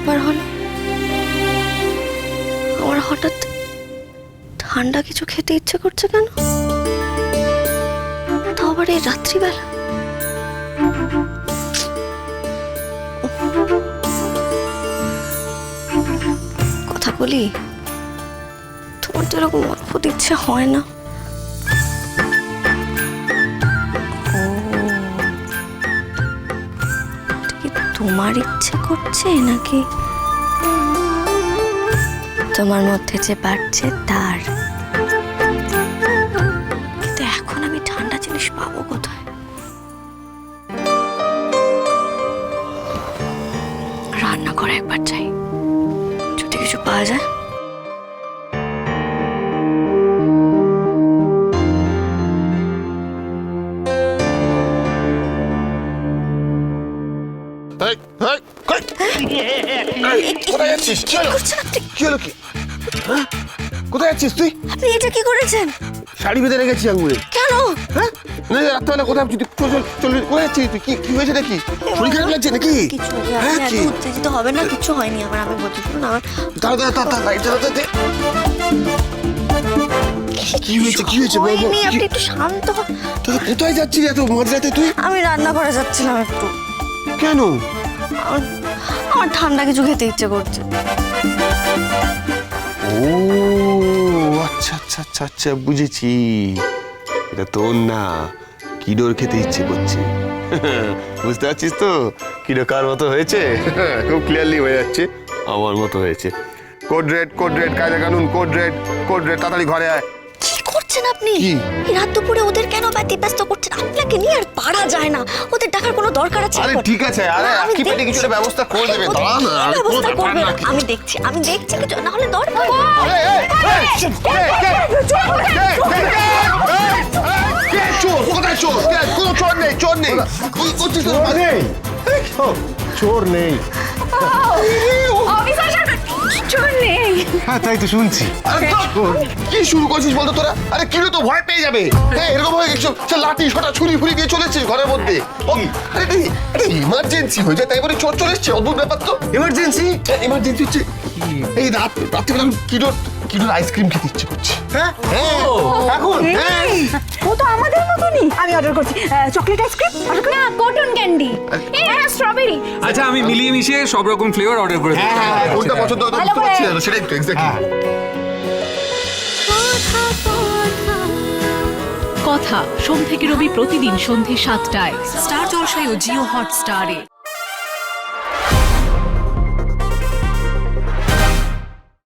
ব্যাপার হলো? আমার হঠাৎ ঠান্ডা কিছু খেতে ইচ্ছে করছে কেন? তাও আবার এই রাত্রিবেলা। কথা বলি, তোমার তো এরকম অদ্ভুত ইচ্ছে হয় না? তোমার ইচ্ছে করছে নাকি তোমার মধ্যে যে বাড়ছে তার? কিন্তু এখন আমি ঠান্ডা জিনিস পাবো কোথায়? রান্না করে একবার চাই, যদি কিছু পাওয়া যায়। কোথায় যাচ্ছিস? কি হলো? কি হলো? কি কোথায় যাচ্ছিস তুই? আপনি এটা কি করেছেন? শাড়ি বেঁধে রেখেছি আঙুলে। কেন? হ্যাঁ না, রাত্রেবেলা কোথায় চল চল চল, কোথায় যাচ্ছিস তুই? কি হয়েছে নাকি? শরীর খারাপ লাগছে নাকি? কিছু হ্যাঁ, কি? উত্তেজিত হবে না, কিছু হয়নি আমার। আমি বলছি শুনুন আমার কি হয়েছে? কি হয়েছে বল? হয়নি, আপনি একটু শান্ত হন। কোথায় যাচ্ছিস এত মাঝরাতে তুই? আমি রান্না করে যাচ্ছিলাম একটু। কেন? আমার ঠান্ডা কিছু খেতে ইচ্ছে করছে। ও আচ্ছা আচ্ছা আচ্ছা আচ্ছা, বুঝেছি। এটা তোর না, কিডোর খেতে ইচ্ছে করছে। বুঝতে পারছিস তো কিডো কার মতো হয়েছে? খুব ক্লিয়ারলি হয়ে যাচ্ছে আমার মতো হয়েছে। কোড রেড, কায়দা কানুন, কোড রেড, তাড়াতাড়ি ঘরে আয়। কি করছেন আপনি? কি? এই রাত দুপুরে ওদের কেন ব্যতিব্যস্ত করছেন? আপনাকে নিয়ে আর পারা যায় না, ওদের ডাকার কোনো দরকার আছে? আরে ঠিক আছে, আরে আমি কি পেটে কিছু একটা ব্যবস্থা করে দেবে। ওদের দাঁড়া না, কি আরে কোনো ব্যবস্থা ব্যাপার করবে না। না। আমি দেখছি কিছু না হলে দরকার। আরে চোর? কোথায় চোর? কোনো চোর নেই, চোর নেই। কি করছিস তোর? চোর নেই। চোর নেই। হ্যাঁ তাই তো শুনছি। আরে কি শুরু করছিস বলতো তোরা? আরে কিলো তো ভয় পেয়ে যাবে। হ্যাঁ এরকম হয়ে গেছে, সে লাঠি সোটা ছুরি ফুরি দিয়ে চলেছিস ঘরের মধ্যে। আরে ইমার্জেন্সি হয়ে যায় তাই বলে চোর চলে এসছে। অদ্ভুত ব্যাপার তো। এমার্জেন্সি হচ্ছে এই রাত্রিবেলা কিলোর আইসক্রিম খেতে ইচ্ছে করছে। হ্যাঁ এখন ও তো আমাদের মতনই। আমি অর্ডার করছি চকলেট আইসক্রিম, না কটন ক্যান্ডি, স্ট্রবেরি। আচ্ছা আমি মিলিয়ে মিশিয়ে সব রকম ফ্লেভার অর্ডার করে দিই। কোনটা পছন্দ হয় বুঝতে পারছি না, সেটাই তো এক্স্যাক্টলি। কথা সোম থেকে রবি প্রতিদিন সন্ধ্যে ৭টায় স্টার জলসায় ও জিও হটস্টারে।